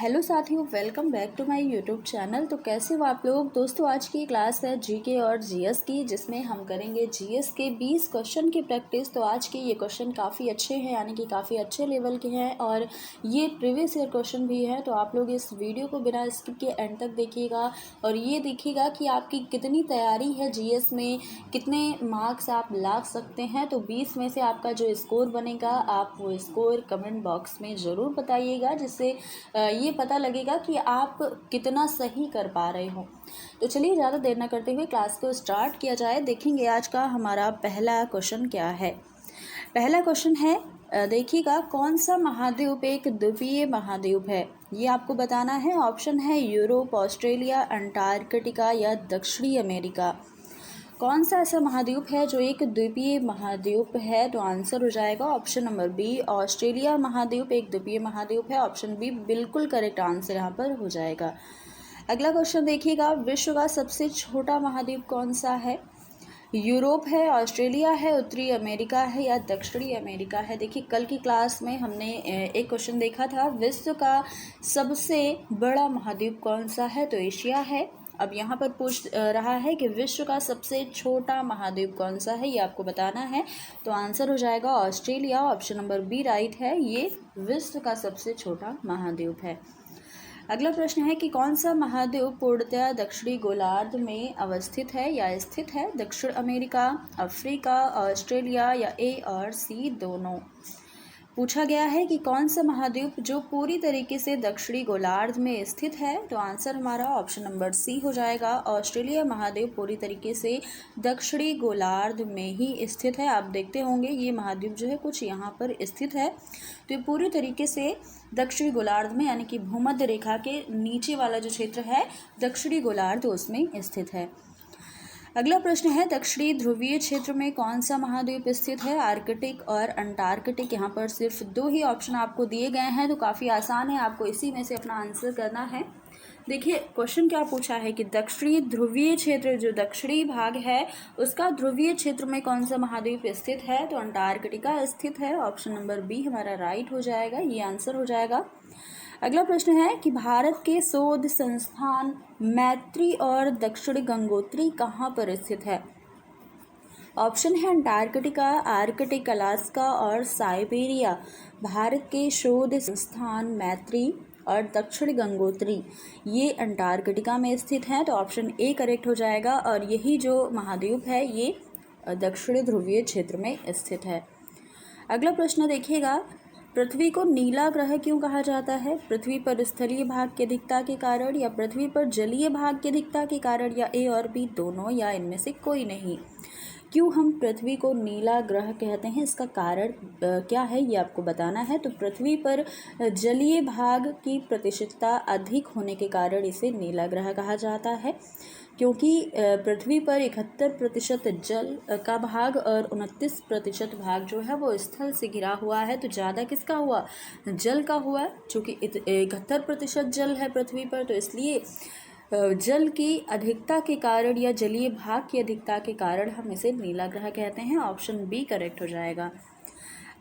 Hello साथियों, welcome back to my YouTube channel. तो कैसे हो आप लोग। दोस्तों, आज की क्लास है जीके और जीएस की, जिसमें हम करेंगे जीएस के 20 क्वेश्चन की प्रैक्टिस। तो आज के ये क्वेश्चन काफ़ी अच्छे हैं, यानी कि काफ़ी अच्छे लेवल के हैं और ये प्रीवियस ईयर क्वेश्चन भी हैं। तो आप लोग इस वीडियो को बिना स्किप के एंड तक देखिएगा और ये देखिएगा कि आपकी कितनी तैयारी है जीएस में, कितने मार्क्स आप ला सकते हैं। तो 20 में से आपका जो स्कोर बनेगा, आप वो स्कोर कमेंट बॉक्स में ज़रूर बताइएगा, जिससे ये पता लगेगा कि आप कितना सही कर पा रहे हो। तो चलिए ज़्यादा देर न करते हुए क्लास को स्टार्ट किया जाए। देखेंगे आज का हमारा पहला क्वेश्चन क्या है। पहला क्वेश्चन है, देखिएगा, कौन सा महाद्वीप एक द्वीपीय महाद्वीप है। ये आपको बताना है। ऑप्शन है यूरोप, ऑस्ट्रेलिया, अंटार्कटिका या दक्षिणी अमेरिका। कौन सा ऐसा महाद्वीप है जो एक द्वीपीय महाद्वीप है। तो आंसर हो जाएगा ऑप्शन नंबर बी, ऑस्ट्रेलिया महाद्वीप एक द्वीपीय महाद्वीप है। ऑप्शन बी बिल्कुल करेक्ट आंसर यहाँ पर हो जाएगा। अगला क्वेश्चन देखिएगा, विश्व का सबसे छोटा महाद्वीप कौन सा है। यूरोप है, ऑस्ट्रेलिया है, उत्तरी अमेरिका है या दक्षिणी अमेरिका है। देखिए, कल की क्लास में हमने एक क्वेश्चन देखा था, विश्व का सबसे बड़ा महाद्वीप कौन सा है। तो एशिया है। अब यहाँ पर पूछ रहा है कि विश्व का सबसे छोटा महाद्वीप कौन सा है, ये आपको बताना है। तो आंसर हो जाएगा Australia. Option number B right है, ये विश्व का सबसे छोटा महाद्वीप है। अगला प्रश्न है कि कौन सा महाद्वीप पूर्णतः दक्षिणी गोलार्ध में अवस्थित है या स्थित है। दक्षिण अमेरिका, अफ्रीका, ऑस्ट्रेलिया या ए और सी दोनों। पूछा गया है कि कौन सा महाद्वीप जो पूरी तरीके से दक्षिणी गोलार्ध में स्थित है। तो आंसर हमारा ऑप्शन नंबर सी हो जाएगा, ऑस्ट्रेलिया महाद्वीप पूरी तरीके से दक्षिणी गोलार्ध में ही स्थित है। आप देखते होंगे ये महाद्वीप जो है कुछ यहाँ पर स्थित है। तो ये पूरी तरीके से दक्षिणी गोलार्ध में, यानी कि भूमध्य रेखा के नीचे वाला जो क्षेत्र है दक्षिणी गोलार्ध, उसमें स्थित है। अगला प्रश्न है, दक्षिणी ध्रुवीय क्षेत्र में कौन सा महाद्वीप स्थित है। आर्कटिक और अंटार्कटिक। यहाँ पर सिर्फ दो ही ऑप्शन आपको दिए गए हैं, तो काफ़ी आसान है, आपको इसी में से अपना आंसर करना है। देखिए, क्वेश्चन क्या पूछा है कि दक्षिणी ध्रुवीय क्षेत्र, जो दक्षिणी भाग है उसका ध्रुवीय क्षेत्र में कौन सा महाद्वीप स्थित है। तो अंटार्कटिका स्थित है। ऑप्शन नंबर बी हमारा राइट हो जाएगा, ये आंसर हो जाएगा। अगला प्रश्न है कि भारत के शोध संस्थान मैत्री और दक्षिण गंगोत्री कहाँ पर स्थित है। ऑप्शन है अंटार्कटिका, आर्कटिक, अलास्का और साइबेरिया। भारत के शोध संस्थान मैत्री और दक्षिण गंगोत्री ये अंटार्कटिका में स्थित हैं। तो ऑप्शन ए करेक्ट हो जाएगा और यही जो महाद्वीप है ये दक्षिण ध्रुवीय क्षेत्र में स्थित है। अगला प्रश्न देखिएगा, पृथ्वी को नीला ग्रह क्यों कहा जाता है। पृथ्वी पर स्थलीय भाग की अधिकता के कारण या पृथ्वी पर जलीय भाग की अधिकता के कारण या ए और बी दोनों या इनमें से कोई नहीं। क्यों हम पृथ्वी को नीला ग्रह कहते हैं, इसका कारण क्या है, ये आपको बताना है। तो पृथ्वी पर जलीय भाग की प्रतिशतता अधिक होने के कारण इसे नीला ग्रह कहा जाता है, क्योंकि पृथ्वी पर 71% जल का भाग और 29% भाग जो है वो स्थल से घिरा हुआ है। तो ज़्यादा किसका हुआ, जल का हुआ, चूँकि 71% जल है पृथ्वी पर, तो इसलिए जल की अधिकता के कारण या जलीय भाग की अधिकता के कारण हम इसे नीला ग्रह कहते हैं। ऑप्शन बी करेक्ट हो जाएगा।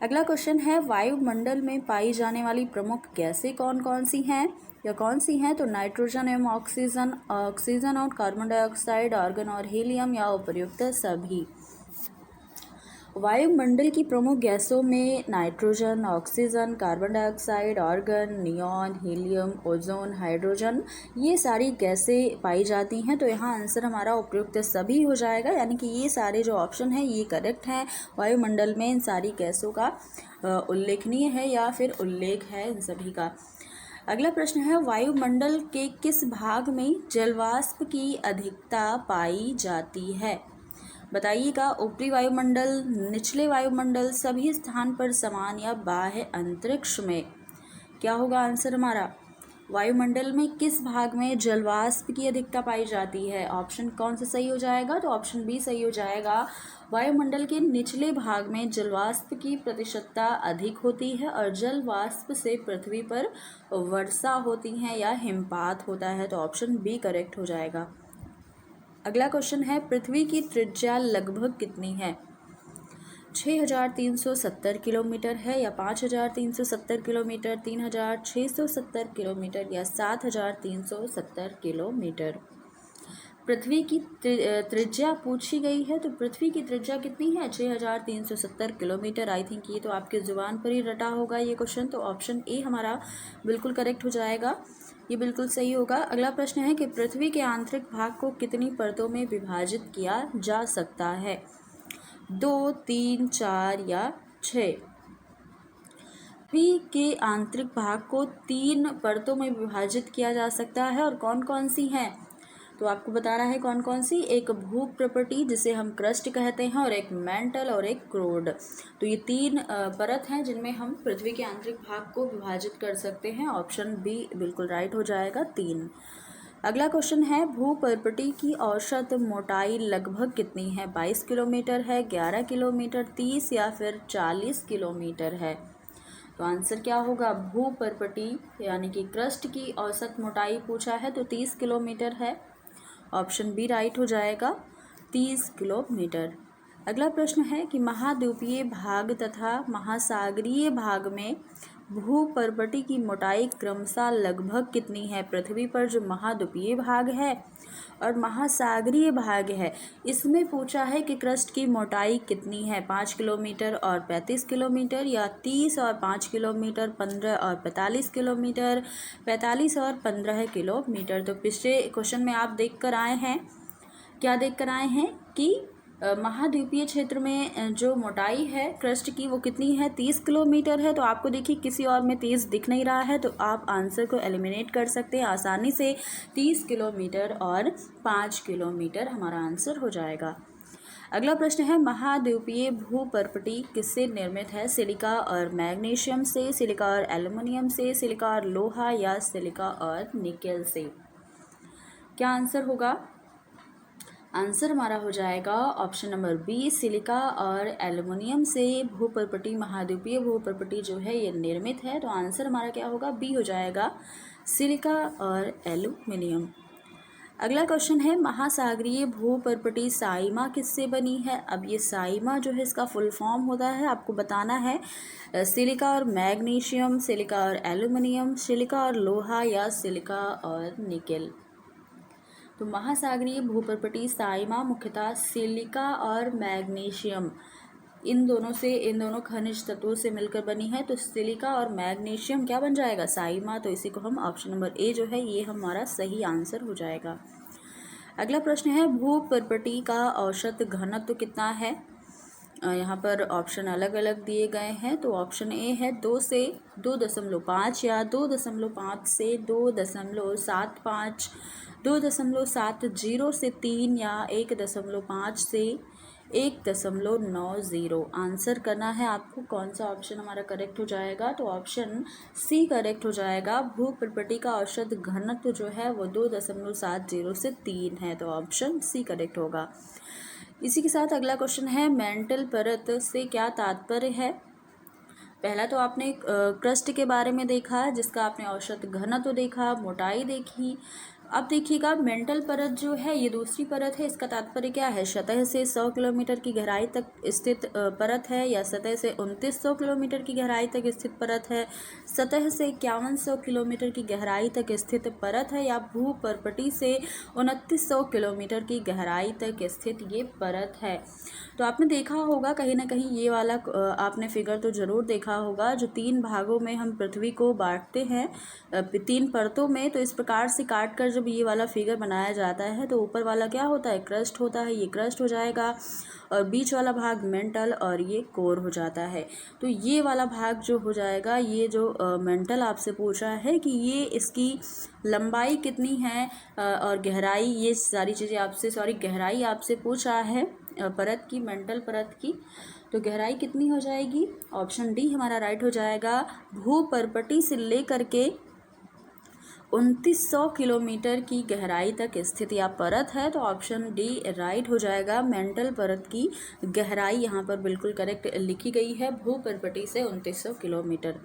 अगला क्वेश्चन है, वायुमंडल में पाई जाने वाली प्रमुख गैसें कौन कौन सी हैं या कौन सी हैं। तो नाइट्रोजन एवं ऑक्सीजन, ऑक्सीजन और कार्बन डाइऑक्साइड, आर्गन और हीलियम या उपर्युक्त सभी। वायुमंडल की प्रमुख गैसों में nitrogen, oxygen, carbon dioxide, argon, neon, helium, ozone, hydrogen, ये सारी गैसें पाई जाती हैं। तो यहाँ आंसर हमारा उपयुक्त सभी हो जाएगा, यानी कि ये सारे जो ऑप्शन हैं ये करेक्ट हैं। वायुमंडल में इन सारी गैसों का उल्लेखनीय है या फिर उल्लेख है इन सभी का। अगला प्रश्न है, वायुमंडल के किस भाग में जलवाष्प की अधिकता पाई जाती है। बताइएगा, ऊपरी वायुमंडल, निचले वायुमंडल, सभी स्थान पर समान या बाह्य अंतरिक्ष में। क्या होगा आंसर हमारा, वायुमंडल में किस भाग में जलवाष्प की अधिकता पाई जाती है। ऑप्शन कौन सा सही हो जाएगा। तो ऑप्शन बी सही हो जाएगा, वायुमंडल के निचले भाग में जलवाष्प की प्रतिशतता अधिक होती है और जल वाष्प से पृथ्वी पर वर्षा होती है या हिमपात होता है। तो ऑप्शन बी करेक्ट हो जाएगा। अगला क्वेश्चन है, पृथ्वी की त्रिज्या लगभग कितनी है। 6,370 किलोमीटर है या 5,370 किलोमीटर, 3,670 किलोमीटर या 7,370 किलोमीटर। पृथ्वी की त्रिज्या पूछी गई है, तो पृथ्वी की त्रिज्या कितनी है? 6,370 किलोमीटर। आई थिंक ये तो आपके ज़ुबान पर ही रटा होगा ये क्वेश्चन, तो ऑप्शन ए हमारा बिल्कुल करेक्ट हो जाएगा, ये बिल्कुल सही होगा। अगला प्रश्न है कि पृथ्वी के आंतरिक भाग को कितनी परतों में विभाजित किया जा सकता है? 2, 3, 4 या 6। पृथ्वी के आंतरिक भाग को 3 परतों में विभाजित किया जा सकता है, और कौन कौन सी हैं? तो आपको बताना है कौन कौन सी। एक भू प्रॉपर्टी जिसे हम क्रस्ट कहते हैं, और एक मेंटल और एक क्रोड। तो ये 3 परत हैं जिनमें हम पृथ्वी के आंतरिक भाग को विभाजित कर सकते हैं। ऑप्शन बी बिल्कुल राइट हो जाएगा, 3। अगला क्वेश्चन है, भू प्रॉपर्टी की औसत मोटाई लगभग कितनी है? 22 किलोमीटर है, 11 किलोमीटर, 30 या फिर 40 किलोमीटर है? तो आंसर क्या होगा? भू प्रॉपर्टी यानी कि क्रस्ट की औसत मोटाई पूछा है, तो 30 किलोमीटर है। ऑप्शन बी राइट हो जाएगा, 30 किलोमीटर। अगला प्रश्न है कि महाद्वीपीय भाग तथा महासागरीय भाग में भू प्रॉपर्टी की मोटाई क्रमशः लगभग कितनी है? पृथ्वी पर जो महाद्वीपीय भाग है और महासागरीय भाग है, इसमें पूछा है कि क्रस्ट की मोटाई कितनी है? 5 किलोमीटर और 35 किलोमीटर या 30 और 5 किलोमीटर, 15 और 45 किलोमीटर, 45 और 15 किलोमीटर। तो पिछले क्वेश्चन में आप देख कर आए हैं, क्या देख कर आए हैं कि महाद्वीपीय क्षेत्र में जो मोटाई है क्रस्ट की वो कितनी है? 30 किलोमीटर है। तो आपको देखिए किसी और में 30 दिख नहीं रहा है, तो आप आंसर को एलिमिनेट कर सकते हैं आसानी से। 30 किलोमीटर और 5 किलोमीटर हमारा आंसर हो जाएगा। अगला प्रश्न है, महाद्वीपीय भू प्रॉपर्टी किससे निर्मित है? सिलिका और मैग्नीशियम से, सिलिका और एल्युमिनियम से, सिलिका और लोहा या सिलिका और निकेल से? क्या आंसर होगा? आंसर हमारा हो जाएगा ऑप्शन नंबर बी, सिलिका और एल्युमिनियम से भू प्रॉपर्टी, महाद्वीपीय भू प्रॉपर्टी जो है ये निर्मित है। तो आंसर हमारा क्या होगा? बी हो जाएगा, सिलिका और एल्युमिनियम। अगला क्वेश्चन है, महासागरीय भू प्रॉपर्टी साइमा किससे बनी है? अब ये साइमा जो है इसका फुल फॉर्म होता है, आपको बताना है सिलिका और मैग्नीशियम, सिलिका और एल्युमिनियम, सिलिका और लोहा या सिलिका और निकेल। तो महासागरीय भू प्रॉपर्टी साइमा मुख्यतः सिलिका और मैग्नीशियम इन दोनों खनिज तत्वों से मिलकर बनी है। तो सिलिका और मैग्नीशियम क्या बन जाएगा? साइमा। तो इसी को हम ऑप्शन नंबर ए जो है ये हमारा सही आंसर हो जाएगा। अगला प्रश्न है, भू प्रॉपर्टी का औसत घनत्व कितना है? यहाँ पर ऑप्शन अलग अलग दिए गए हैं। तो ऑप्शन ए है 2 से 2.5 या 2.5 से 2.75, 2.70 से 3 या 1.5 से 1.90। आंसर करना है आपको कौन सा ऑप्शन हमारा करेक्ट हो जाएगा। तो ऑप्शन सी करेक्ट हो जाएगा। भू प्रॉपर्टी का औसत घनत्व जो है वो 2.70 से 3 है। तो ऑप्शन सी करेक्ट होगा। इसी के साथ अगला क्वेश्चन है, मेंटल परत से क्या तात्पर्य है? पहला तो आपने क्रस्ट के बारे में देखा जिसका आपने औसत घनत्व देखा, मोटाई देखी। अब देखिएगा मेंटल परत जो है ये दूसरी परत है, इसका तात्पर्य क्या है? सतह से 100 किलोमीटर की गहराई तक स्थित परत है, या सतह से 2900 किलोमीटर की गहराई तक स्थित परत है, सतह से 5100 किलोमीटर की गहराई तक स्थित परत है, या भू प्रॉपर्टी से 2900 किलोमीटर की गहराई तक स्थित ये परत है। तो आपने देखा होगा कहीं ना कहीं ये वाला आपने फिगर तो ज़रूर देखा होगा, जो 3 भागों में हम पृथ्वी को बांटते हैं 3 परतों में। तो इस प्रकार से काट कर जब ये वाला फिगर बनाया जाता है तो ऊपर वाला क्या होता है? क्रस्ट होता है, ये क्रस्ट हो जाएगा, और बीच वाला भाग मेंटल और ये कोर हो जाता है। तो ये वाला भाग जो हो जाएगा, ये जो मेंटल आपसे पूछा है कि ये इसकी लंबाई कितनी है और गहराई, ये सारी चीज़ें आपसे गहराई आपसे पूछा है परत की, मेंटल परत की। तो गहराई कितनी हो जाएगी? ऑप्शन डी हमारा राइट हो जाएगा। भू प्रॉपर्टी से लेकर के 2900 किलोमीटर की गहराई तक स्थित या परत है। तो ऑप्शन डी राइट हो जाएगा। मेंटल परत की गहराई यहाँ पर बिल्कुल करेक्ट लिखी गई है, भू प्रॉपर्टी से 2900 किलोमीटर।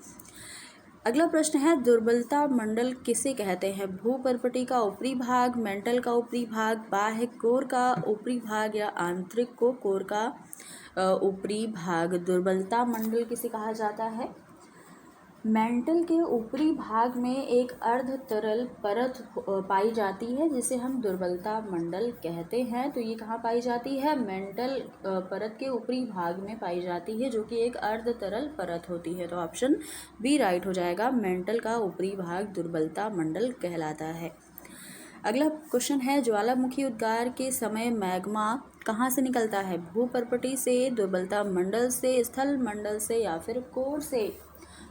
अगला प्रश्न है, दुर्बलता मंडल किसे कहते हैं? भू प्रॉपर्टी का ऊपरी भाग, मेंटल का ऊपरी भाग, बाह्य कोर का ऊपरी भाग या आंतरिक को कोर का ऊपरी भाग दुर्बलता मंडल किसे कहा जाता है? मेंटल के ऊपरी भाग में एक अर्ध तरल परत पाई जाती है जिसे हम दुर्बलता मंडल कहते हैं। तो ये कहाँ पाई जाती है? मेंटल परत के ऊपरी भाग में पाई जाती है, जो कि एक अर्ध तरल परत होती है। तो ऑप्शन बी राइट हो जाएगा, मेंटल का ऊपरी भाग दुर्बलता मंडल कहलाता है। अगला क्वेश्चन है, ज्वालामुखी उद्गार के समय मैग्मा कहाँ से निकलता है? भूपर्पटी से, दुर्बलता मंडल से, स्थल मंडल से या फिर कोर से?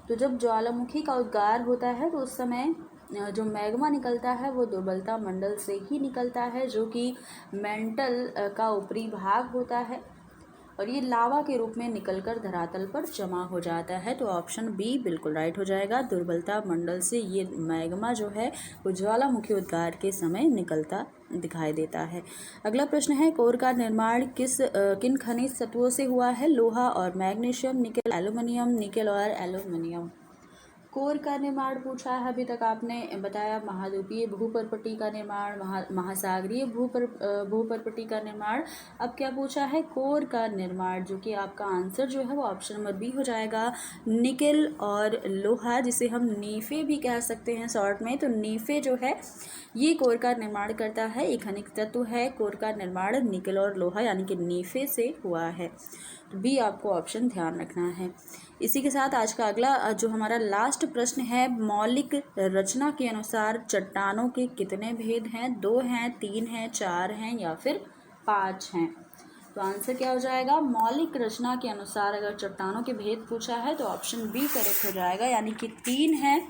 तो जब ज्वालामुखी का उद्गार होता है तो उस समय जो मैग्मा निकलता है वो दुर्बलता मंडल से ही निकलता है, जो कि मेंटल का ऊपरी भाग होता है, और ये लावा के रूप में निकलकर धरातल पर जमा हो जाता है। तो ऑप्शन बी बिल्कुल राइट हो जाएगा, दुर्बलता मंडल से ये मैग्मा जो है वो ज्वालामुखी उद्गार के समय निकलता दिखाई देता है। अगला प्रश्न है, कोर का निर्माण किन खनिज तत्वों से हुआ है? लोहा और मैग्नीशियम, निकेल, एल्यूमिनियम, निकेल और एल्यूमिनियम। कोर का निर्माण पूछा है, अभी तक आपने बताया महाद्वीपीय भूपर्पटी का निर्माण, महासागरीय भूपर्पटी का निर्माण। अब क्या पूछा है? कोर का निर्माण, जो कि आपका आंसर जो है वो ऑप्शन नंबर बी हो जाएगा, निकेल और लोहा, जिसे हम नीफे भी कह सकते हैं शॉर्ट में। तो नीफे जो है ये कोर का निर्माण करता है, एक खनिज तत्व है। कोर का निर्माण निकेल और लोहा यानी कि नीफे से हुआ है। तो बी आपको ऑप्शन ध्यान रखना है। इसी के साथ आज का अगला जो हमारा लास्ट प्रश्न है, मौलिक रचना के अनुसार चट्टानों के कितने भेद हैं? 2 हैं, 3 हैं, 4 हैं या फिर 5 हैं? तो आंसर क्या हो जाएगा? मौलिक रचना के अनुसार अगर चट्टानों के भेद पूछा है तो ऑप्शन बी करेक्ट हो जाएगा, यानी कि 3 हैं।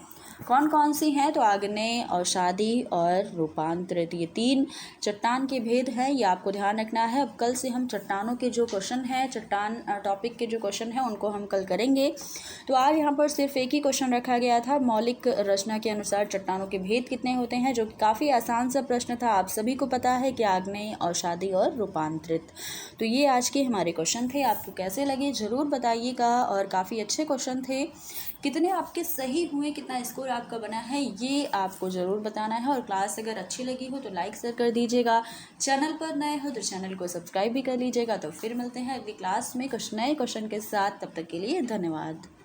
कौन कौन सी हैं? तो आग्नेय, अवसादी और रूपांतरित, ये 3 चट्टान के भेद हैं, ये आपको ध्यान रखना है। अब कल से हम चट्टानों के जो क्वेश्चन हैं, चट्टान टॉपिक के जो क्वेश्चन हैं उनको हम कल करेंगे। तो आज यहाँ पर सिर्फ एक ही क्वेश्चन रखा गया था, मौलिक रचना के अनुसार चट्टानों के भेद कितने होते हैं, जो कि काफ़ी आसान सा प्रश्न था। आप सभी को पता है कि आग्नेय, अवसादी और रूपांतरित। तो ये आज के हमारे क्वेश्चन थे, आपको कैसे लगे ज़रूर बताइएगा, और काफ़ी अच्छे क्वेश्चन थे। कितने आपके सही हुए, कितना स्कोर आपका बना है, ये आपको ज़रूर बताना है। और क्लास अगर अच्छी लगी हो तो लाइक शेयर कर दीजिएगा, चैनल पर नए हो तो चैनल को सब्सक्राइब भी कर लीजिएगा। तो फिर मिलते हैं अगली क्लास में कुछ नए क्वेश्चन के साथ, तब तक के लिए धन्यवाद।